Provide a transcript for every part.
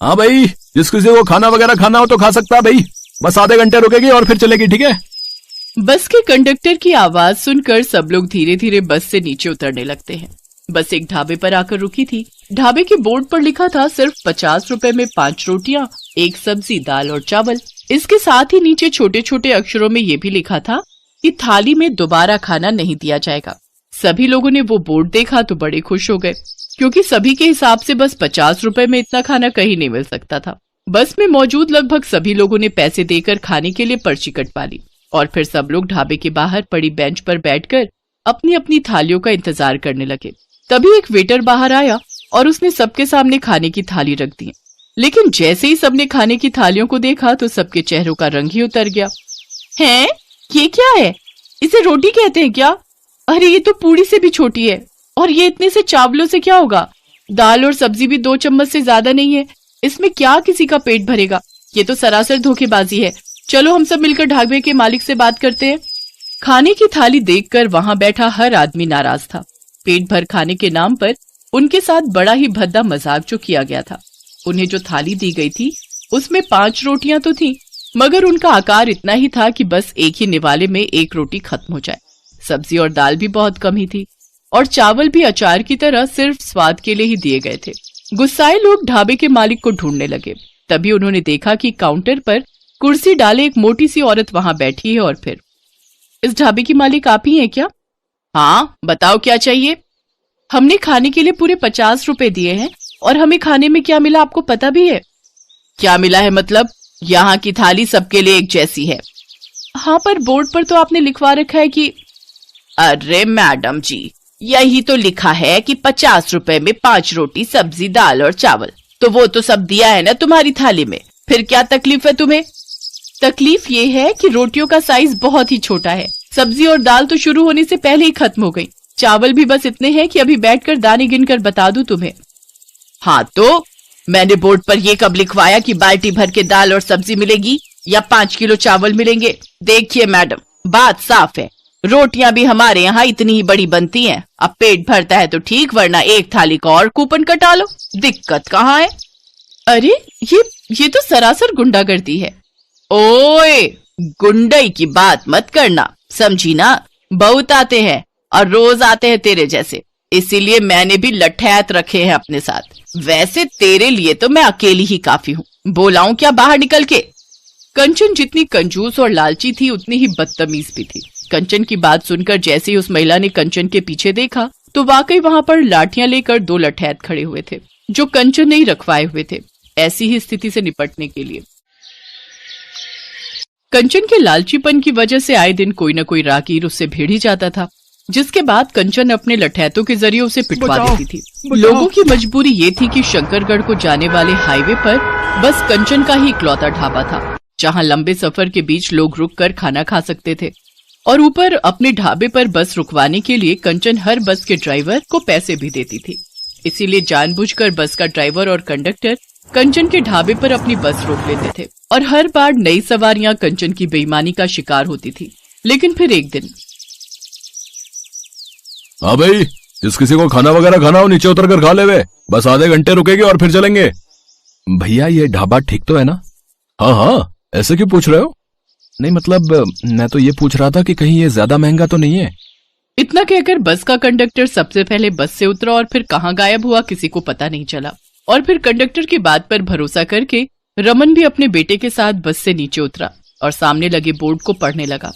हाँ भाई, जिस किसी को खाना वगैरह खाना हो तो खा सकता है भाई, बस आधे घंटे रुकेगी और फिर चलेगी, ठीक है। बस के कंडक्टर की आवाज सुनकर सब लोग धीरे धीरे बस से नीचे उतरने लगते हैं। बस एक ढाबे पर आकर रुकी थी। ढाबे के बोर्ड पर लिखा था सिर्फ 50 रुपए में 5 रोटियां, 1 सब्जी, दाल और चावल। इसके साथ ही नीचे छोटे छोटे अक्षरों में ये भी लिखा था कि थाली में दोबारा खाना नहीं दिया जाएगा। सभी लोगों ने वो बोर्ड देखा तो बड़े खुश हो गए, क्योंकि सभी के हिसाब से बस 50 रुपए में इतना खाना कहीं नहीं मिल सकता था। बस में मौजूद लगभग सभी लोगों ने पैसे देकर खाने के लिए पर्ची कटवा ली और फिर सब लोग ढाबे के बाहर पड़ी बेंच पर बैठकर अपनी अपनी थालियों का इंतजार करने लगे। तभी एक वेटर बाहर आया और उसने सबके सामने खाने की थाली रख दी। लेकिन जैसे ही सबने खाने की थालियों को देखा तो सबके चेहरों का रंग ही उतर गया। हैं? ये क्या है? इसे रोटी कहते हैं क्या? अरे ये तो पूड़ी से भी छोटी है। और ये इतने से चावलों से क्या होगा? दाल और सब्जी भी 2 चम्मच से ज्यादा नहीं है। इसमें क्या किसी का पेट भरेगा? ये तो सरासर धोखेबाजी है। चलो हम सब मिलकर ढाबे के मालिक से बात करते हैं। खाने की थाली देखकर वहां बैठा हर आदमी नाराज था। पेट भर खाने के नाम पर उनके साथ बड़ा ही भद्दा मजाक जो किया गया था। उन्हें जो थाली दी गई थी उसमें 5 रोटियां तो थीं, मगर उनका आकार इतना ही था कि बस एक ही निवाले में 1 रोटी खत्म हो जाए। सब्जी और दाल भी बहुत कम ही थी और चावल भी अचार की तरह सिर्फ स्वाद के लिए ही दिए गए थे। गुस्साए लोग ढाबे के मालिक को ढूंढने लगे। तभी उन्होंने देखा कि काउंटर पर कुर्सी डाले एक मोटी सी औरत वहां बैठी है और फिर, इस ढाबे की मालिक आप ही हैं क्या? हाँ, बताओ क्या चाहिए? हमने खाने के लिए पूरे 50 रुपए दिए हैं और हमें खाने में क्या मिला आपको पता भी है? क्या मिला है मतलब? यहाँ की थाली सबके लिए एक जैसी है। हाँ, पर बोर्ड पर तो आपने लिखवा रखा है कि। अरे मैडम जी, यही तो लिखा है कि 50 रुपए में 5 रोटी, सब्जी, दाल और चावल। तो वो तो सब दिया है ना तुम्हारी थाली में, फिर क्या तकलीफ है तुम्हें? तकलीफ ये है कि रोटियों का साइज बहुत ही छोटा है। सब्जी और दाल तो शुरू होने से पहले ही खत्म हो गई। चावल भी बस इतने हैं कि अभी बैठकर दाने गिनकर बता दूं तुम्हें। हाँ, तो मैंने बोर्ड पर ये कब लिखवाया कि बाल्टी भर के दाल और सब्जी मिलेगी या 5 किलो चावल मिलेंगे? देखिए मैडम, बात साफ है, रोटियां भी हमारे यहाँ इतनी ही बड़ी बनती हैं। अब पेट भरता है तो ठीक, वरना एक थाली का और कूपन कटा लो। दिक्कत कहाँ है? अरे ये तो सरासर गुंडागर्दी है। ओए, गुंडई की बात मत करना, समझी ना? बहुत आते हैं और रोज आते हैं तेरे जैसे, इसीलिए मैंने भी लठैत रखे हैं अपने साथ। वैसे तेरे लिए तो मैं अकेली ही काफी हूँ। बोलाऊं क्या बाहर निकल के? कंचन जितनी कंजूस और लालची थी उतनी ही बदतमीज भी थी। कंचन की बात सुनकर जैसे ही उस महिला ने कंचन के पीछे देखा तो वाकई वहां पर लाठियां लेकर 2 लठैत खड़े हुए थे, जो कंचन ने ही रखवाए हुए थे ऐसी ही स्थिति से निपटने के लिए। कंचन के लालचीपन की वजह से आए दिन कोई न कोई राहगीर उससे भिड़ ही जाता था, जिसके बाद कंचन अपने लठैतों के जरिए उसे पिटवा देती थी। लोगों की मजबूरी ये थी कि शंकरगढ़ को जाने वाले हाईवे पर बस कंचन का ही इकलौता ढाबा था, जहां लंबे सफर के बीच लोग रुककर खाना खा सकते थे। और ऊपर अपने ढाबे पर बस रुकवाने के लिए कंचन हर बस के ड्राइवर को पैसे भी देती थी। इसीलिए जानबूझकर बस का ड्राइवर और कंडक्टर कंचन के ढाबे पर अपनी बस रोक लेते थे और हर बार नई सवारियां कंचन की बेईमानी का शिकार होती थी। लेकिन फिर एक दिन, हाँ भाई, जिस किसी को खाना वगैरह खाना हो नीचे उतर कर खा ले वे, बस आधे घंटे रुकेगी और फिर चलेंगे। भैया, ये ढाबा ठीक तो है ना? हाँ हाँ, ऐसे क्यों पूछ रहे हो? नहीं मतलब मैं तो ये पूछ रहा था कि कहीं ये ज्यादा महंगा तो नहीं है। इतना कहकर बस का कंडक्टर सबसे पहले बस से उतरा और फिर कहाँ गायब हुआ किसी को पता नहीं चला। और फिर कंडक्टर की बात पर भरोसा करके रमन भी अपने बेटे के साथ बस से नीचे उतरा और सामने लगे बोर्ड को पढ़ने लगा।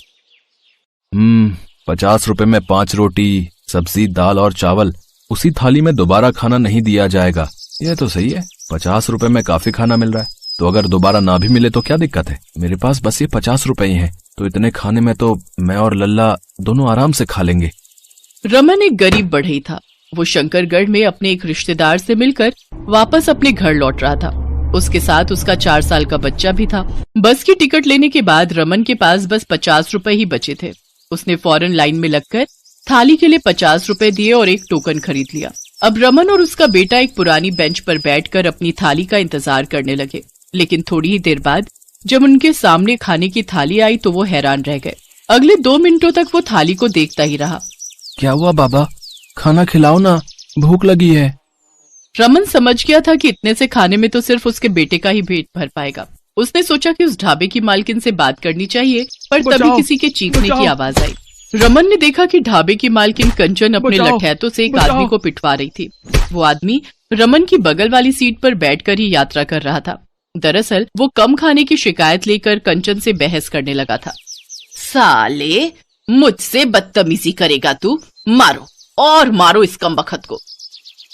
50 रुपए में 5 रोटी, सब्जी, दाल और चावल, उसी थाली में दोबारा खाना नहीं दिया जाएगा। ये तो सही है, 50 रुपए में काफी खाना मिल रहा है, तो अगर दोबारा ना भी मिले तो क्या दिक्कत है? मेरे पास बस ये 50 रुपए ही हैं, तो इतने खाने में तो मैं और लल्ला दोनों आराम से खा लेंगे। रमन एक गरीब बढ़ई था। वो शंकरगढ़ में अपने एक रिश्तेदार से मिलकर वापस अपने घर लौट रहा था। उसके साथ उसका 4 साल का बच्चा भी था। बस की टिकट लेने के बाद रमन के पास बस 50 रुपए ही बचे थे। उसने फौरन लाइन में लगकर थाली के लिए 50 रुपए दिए और एक टोकन खरीद लिया। अब रमन और उसका बेटा एक पुरानी बेंच पर बैठकर अपनी थाली का इंतजार करने लगे। लेकिन थोड़ी ही देर बाद जब उनके सामने खाने की थाली आई तो वो हैरान रह गए। अगले 2 मिनटों तक वो थाली को देखता ही रहा। क्या हुआ बाबा, खाना खिलाओ ना, भूख लगी है। रमन समझ गया था कि इतने से खाने में तो सिर्फ उसके बेटे का ही पेट भर पाएगा। उसने सोचा कि उस ढाबे की मालकिन से बात करनी चाहिए, पर तभी किसी के चीखने की आवाज आई। रमन ने देखा कि ढाबे की मालकिन कंचन अपने लठैतों से एक आदमी को पिटवा रही थी। वो आदमी रमन की बगल वाली सीट पर बैठकर ही यात्रा कर रहा था। दरअसल वो कम खाने की शिकायत लेकर कंचन से बहस करने लगा था। साले, मुझसे बदतमीजी करेगा तू? मारो और मारो इस कमबख्त को।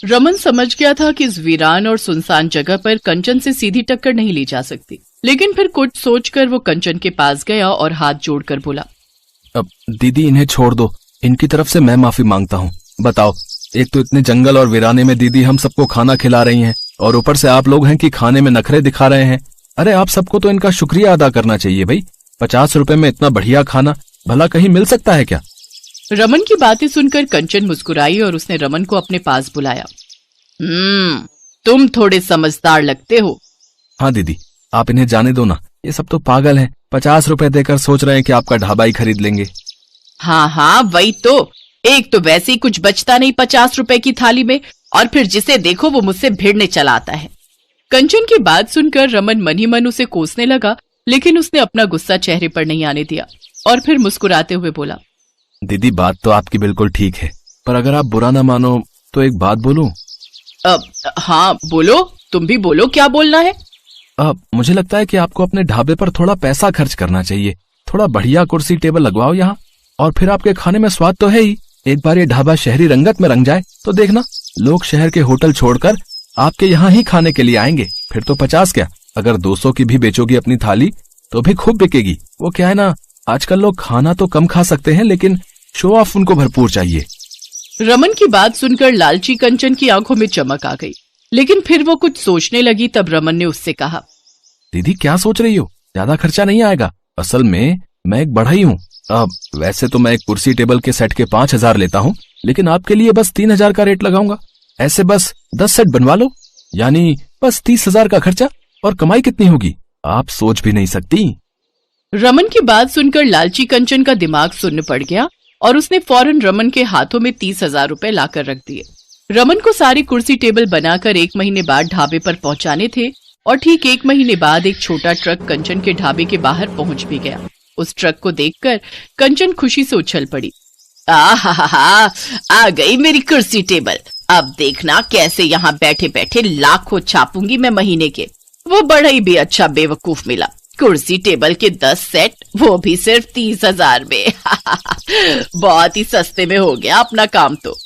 रमन समझ गया था कि इस वीरान और सुनसान जगह पर कंचन से सीधी टक्कर नहीं ली जा सकती, लेकिन फिर कुछ सोचकर वो कंचन के पास गया और हाथ जोड़कर बोला, अब दीदी इन्हें छोड़ दो, इनकी तरफ से मैं माफी मांगता हूँ। बताओ, एक तो इतने जंगल और वीराने में दीदी हम सबको खाना खिला रही हैं, और ऊपर से आप लोग हैं कि खाने में नखरे दिखा रहे हैं। अरे आप सबको तो इनका शुक्रिया अदा करना चाहिए भाई। 50 रुपए में इतना बढ़िया खाना भला कहीं मिल सकता है क्या? रमन की बातें सुनकर कंचन मुस्कुराई और उसने रमन को अपने पास बुलाया। तुम थोड़े समझदार लगते हो। हाँ दीदी, आप इन्हें जाने दो ना, ये सब तो पागल हैं। 50 रुपए देकर सोच रहे हैं कि आपका ढाबा ही खरीद लेंगे। हाँ वही तो। एक तो वैसे ही कुछ बचता नहीं 50 रुपए की थाली में, और फिर जिसे देखो वो मुझसे भिड़ने चला आता है। कंचन की बात सुनकर रमन मन ही मन उसे कोसने लगा, लेकिन उसने अपना गुस्सा चेहरे पर नहीं आने दिया और फिर मुस्कुराते हुए बोला, दीदी बात तो आपकी बिल्कुल ठीक है, पर अगर आप बुरा ना मानो तो एक बात बोलूं? हाँ बोलो, तुम भी बोलो, क्या बोलना है? मुझे लगता है कि आपको अपने ढाबे पर थोड़ा पैसा खर्च करना चाहिए। थोड़ा बढ़िया कुर्सी टेबल लगवाओ यहाँ, और फिर आपके खाने में स्वाद तो है ही। एक बार ये ढाबा शहरी रंगत में रंग जाए तो देखना, लोग शहर के होटल छोड़कर आपके यहाँ ही खाने के लिए आएंगे। फिर तो 50 क्या, अगर 200 की भी बेचोगी अपनी थाली तो भी खूब बिकेगी। वो क्या है ना, आजकल लोग खाना तो कम खा सकते हैं, लेकिन शो ऑफ उनको भरपूर चाहिए। रमन की बात सुनकर लालची कंचन की आंखों में चमक आ गई, लेकिन फिर वो कुछ सोचने लगी। तब रमन ने उससे कहा, दीदी क्या सोच रही हो? ज्यादा खर्चा नहीं आएगा। असल में मैं एक बढ़ई हूँ। वैसे तो मैं एक कुर्सी टेबल के सेट के 5000 लेता हूँ, लेकिन आपके लिए बस 3000 का रेट लगाऊंगा। ऐसे बस 10 सेट बनवा लो, यानी बस 30,000 का खर्चा, और कमाई कितनी होगी आप सोच भी नहीं सकती। रमन की बात सुनकर लालची कंचन का दिमाग सुन्न पड़ गया और उसने फौरन रमन के हाथों में 30,000 रुपए लाकर रख दिए। रमन को सारी कुर्सी टेबल बनाकर 1 महीने बाद ढाबे पर पहुंचाने थे, और ठीक 1 महीने बाद एक छोटा ट्रक कंचन के ढाबे के बाहर पहुंच भी गया। उस ट्रक को देखकर कंचन खुशी से उछल पड़ी। आ गई मेरी कुर्सी टेबल। अब देखना कैसे यहाँ बैठे बैठे लाखों छापूंगी मैं महीने के। वो बड़ा ही भी अच्छा बेवकूफ मिला। कुर्सी टेबल के 10 सेट, वो भी सिर्फ 30,000 में। बहुत ही सस्ते में हो गया अपना काम तो।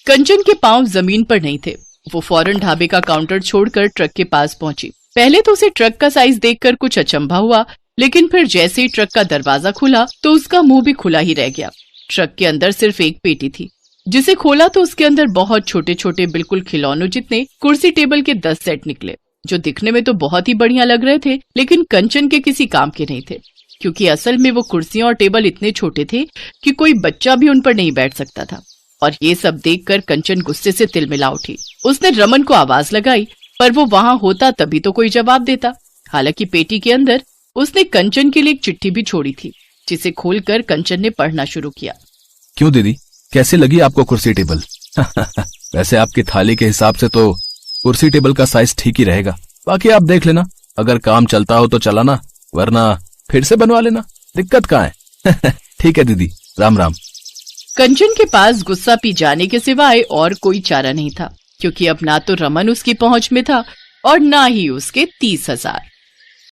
कंचन के पांव जमीन पर नहीं थे। वो फौरन ढाबे का काउंटर छोड़कर ट्रक के पास पहुंची। पहले तो उसे ट्रक का साइज देखकर कुछ अचंभा हुआ, लेकिन फिर जैसे ही ट्रक का दरवाजा खुला तो उसका मुंह भी खुला ही रह गया। ट्रक के अंदर सिर्फ एक पेटी थी, जिसे खोला तो उसके अंदर बहुत छोटे छोटे बिल्कुल खिलौनों जितने कुर्सी टेबल के 10 सेट निकले, जो दिखने में तो बहुत ही बढ़िया लग रहे थे, लेकिन कंचन के किसी काम के नहीं थे, क्योंकि असल में वो कुर्सियां और टेबल इतने छोटे थे कि कोई बच्चा भी उन पर नहीं बैठ सकता था। और ये सब देखकर कंचन गुस्से से तिलमिला उठी। उसने रमन को आवाज लगाई, पर वो वहां होता तभी तो कोई जवाब देता। हालांकि पेटी के अंदर उसने कंचन के लिए एक चिट्ठी भी छोड़ी थी, जिसे खोलकर कंचन ने पढ़ना शुरू किया। क्यों दीदी, कैसे लगी आपको कुर्सी टेबल? वैसे आपकी थाली के हिसाब से तो कुर्सी टेबल का साइज ठीक ही रहेगा। बाकी आप देख लेना, अगर काम चलता हो तो चलाना, वरना फिर से बनवा लेना, दिक्कत कहाँ है। ठीक है दीदी, राम राम। कंचन के पास गुस्सा पी जाने के सिवाय और कोई चारा नहीं था, क्योंकि अब ना तो रमन उसकी पहुंच में था और ना ही उसके 30,000।